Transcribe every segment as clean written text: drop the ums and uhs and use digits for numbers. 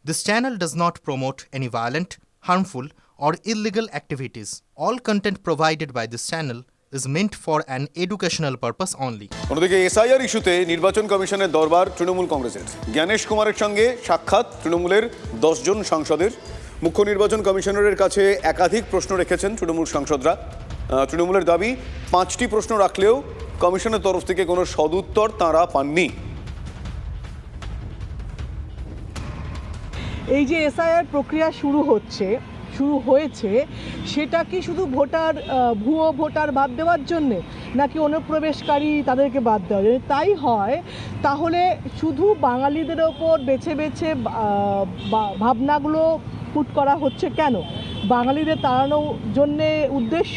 This channel does not promote any violent, harmful, or illegal activities. All content provided by this channel is meant for an educational purpose only. অন্যদিকে SIR ইস্যুতে নির্বাচন কমিশনের দরবার তৃণমূল কংগ্রেসের। জ্ঞানেশ কুমারের সঙ্গে সাক্ষাৎ তৃণমূলের 10 জন সাংসদের। মুখ্য নির্বাচন কমিশনারের কাছে একাধিক প্রশ্ন রেখেছেন তৃণমূল সাংসদরা। তৃণমূলের দাবি 5টি প্রশ্ন রাখলেও কমিশনের তরফ থেকে কোনো সদুত্তর তাঁরা পাননি। এই যে এসআইআর প্রক্রিয়া শুরু হয়েছে সেটা কি শুধু ভুয়ো ভোটার বাদ দেওয়ার জন্যে, নাকি অনুপ্রবেশকারী তাদেরকে বাদ দেওয়ার জন্য? তাই হয় তাহলে শুধু বাঙালিদের ওপর বেছে বেছে ভাবনাগুলো পুট করা হচ্ছে কেন? বাঙালিদের তাড়ানোর জন্যে উদ্দেশ্য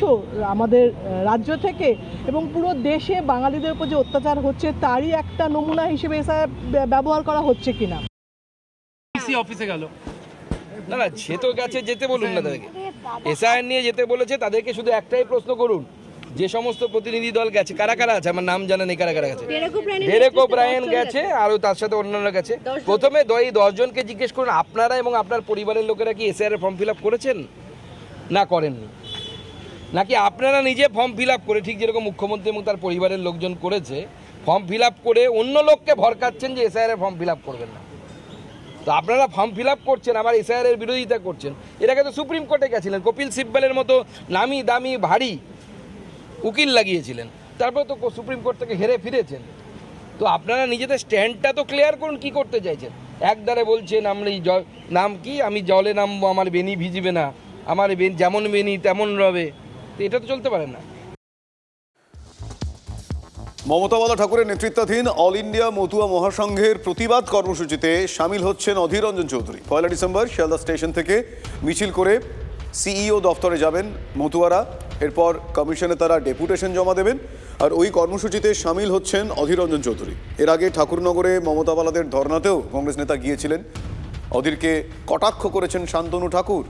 আমাদের রাজ্য থেকে এবং পুরো দেশে বাঙালিদের উপর যে অত্যাচার হচ্ছে তারই একটা নমুনা হিসেবে এসআইআর ব্যবহার করা হচ্ছে কিনা? অফিসে গেল না সে তো গেছে, যেতে বলুন না তাদেরকে। এসআইআর নিয়ে যেতে বলেছে, তাদেরকে শুধু একটাই প্রশ্ন করুন, যে সমস্ত প্রতিনিধি দল গেছে কারা কারা আছে, আমার নাম জানেন কারা কারা গেছে। ডেরেক ওব্রায়েন গেছে, আর তার সাথে অন্যান্য গেছে। প্রথমে 10 জনকে জিজ্ঞেস করুন, আপনারা এবং আপনার পরিবারের লোকেরা কি এসআইআর ফর্ম ফিল আপ করেছেন না করেননি, নাকি আপনারা নিজে ফর্ম ফিল আপ করে, ঠিক যেরকম মুখ্যমন্ত্রী এবং তার পরিবারের লোকজন করেছে, ফর্ম ফিল আপ করে অন্য লোককে ভরকাচ্ছেন যে এসআইআর ফর্ম ফিল আপ করবেন না। তো আপনারা ফর্ম ফিল আপ করছেন, আবার এসআইআরের বিরোধিতা করছেন। এর আগে তো সুপ্রিম কোর্টে গেছিলেন, কপিল সিব্বলের মতো নামি দামি ভারী উকিল লাগিয়েছিলেন, তারপর তো সুপ্রিম কোর্ট থেকে হেরে ফিরেছেন। তো আপনারা নিজেদের স্ট্যান্ডটা তো ক্লিয়ার করুন, কি করতে চাইছেন। একদারে বলছেন নাম কি, আমি জলে নামবো, আমার বেনি ভিজবে না, আমার যেমন বেনি তেমন রবে। তো এটা তো চলতে পারে না। মমতা বালা ঠাকুরের নেতৃত্বাধীন অল ইন্ডিয়া মতুয়া মহাসংঘের প্রতিবাদ কর্মসূচিতে সামিল হচ্ছেন অধীর রঞ্জন চৌধুরী। 1 ডিসেম্বর শিয়ালদা স্টেশন থেকে মিছিল করে সিইও দফতরে যাবেন মতুয়ারা। এরপর কমিশনে তারা ডেপুটেশন জমা দেবেন, আর ওই কর্মসূচিতে সামিল হচ্ছেন অধীর রঞ্জন চৌধুরী। এর আগে ঠাকুরনগরে মমতা বালাদের ধর্নাতেও কংগ্রেস নেতা গিয়েছিলেন। অধীরকে কটাক্ষ করেছেন শান্তনু ঠাকুর।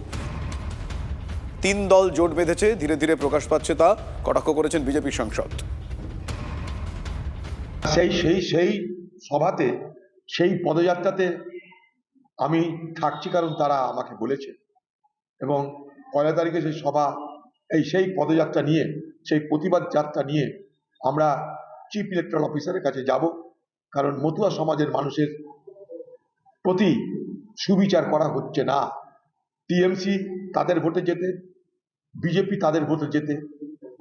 3 দল জোট বেঁধেছে, ধীরে ধীরে প্রকাশ পাচ্ছে তা, কটাক্ষ করেছেন বিজেপি সাংসদ। সেই সভাতে, সেই পদযাত্রাতে আমি থাকছি, কারণ তারা আমাকে বলেছে। এবং 1 তারিখে সেই সভা, সেই পদযাত্রা নিয়ে, সেই প্রতিবাদ যাত্রা নিয়ে আমরা চিফ ইলেকটরাল অফিসারের কাছে যাব, কারণ মতুয়া সমাজের মানুষের প্রতি সুবিচার করা হচ্ছে না। টিএমসি তাদের ভোটে যেতে, বিজেপি তাদের ভোটে যেতে,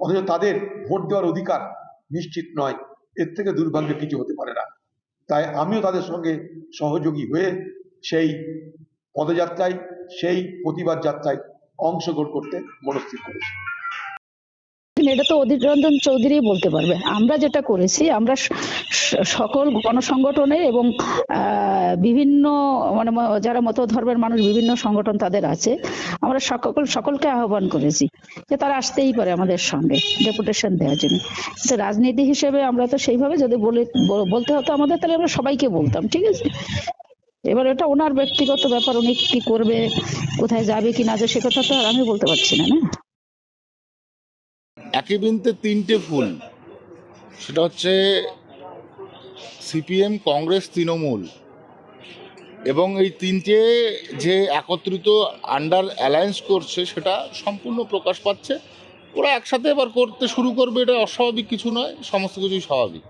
অথচ তাদের ভোট দেওয়ার অধিকার নিশ্চিত নয়। এর থেকে দুর্ভাগ্য কিছু হতে পারে না। তাই আমিও তাদের সঙ্গে সহযোগী হয়ে সেই পদযাত্রায়, সেই প্রতিবাদ যাত্রায় অংশগ্রহণ করতে মনস্থির করেছি। এটা তো অধীর রঞ্জন চৌধুরী বলতে পারবে। আমরা যেটা করেছি, আমরা সকল গণসংগঠনে এবং বিভিন্ন যারা মত ধর্মের মানুষ, বিভিন্ন সংগঠন তাদের আছে, আমরা সকলকে আহ্বান করেছি যে তারা আসতেই পারে আমাদের সঙ্গে ডেপুটেশন দেওয়ার জন্য। রাজনীতি হিসেবে আমরা তো সেইভাবে যদি বলতে হতো আমাদের, তাহলে আমরা সবাইকে বলতাম, ঠিক আছে। এবার এটা ওনার ব্যক্তিগত ব্যাপার, উনি কি করবে, কোথায় যাবে কি না যাবে, সে কথা তো আর আমি বলতে পারছি না। একই বৃন্তে 3টে ফুল, সেটা হচ্ছে সিপিএম, কংগ্রেস, তৃণমূল। এবং এই 3টে যে একত্রিত আন্ডার অ্যালায়েন্স করছে, সেটা সম্পূর্ণ প্রকাশ পাচ্ছে। ওরা একসাথে এবার করতে শুরু করবে, এটা অস্বাভাবিক কিছু নয়, সমস্ত কিছুই স্বাভাবিক।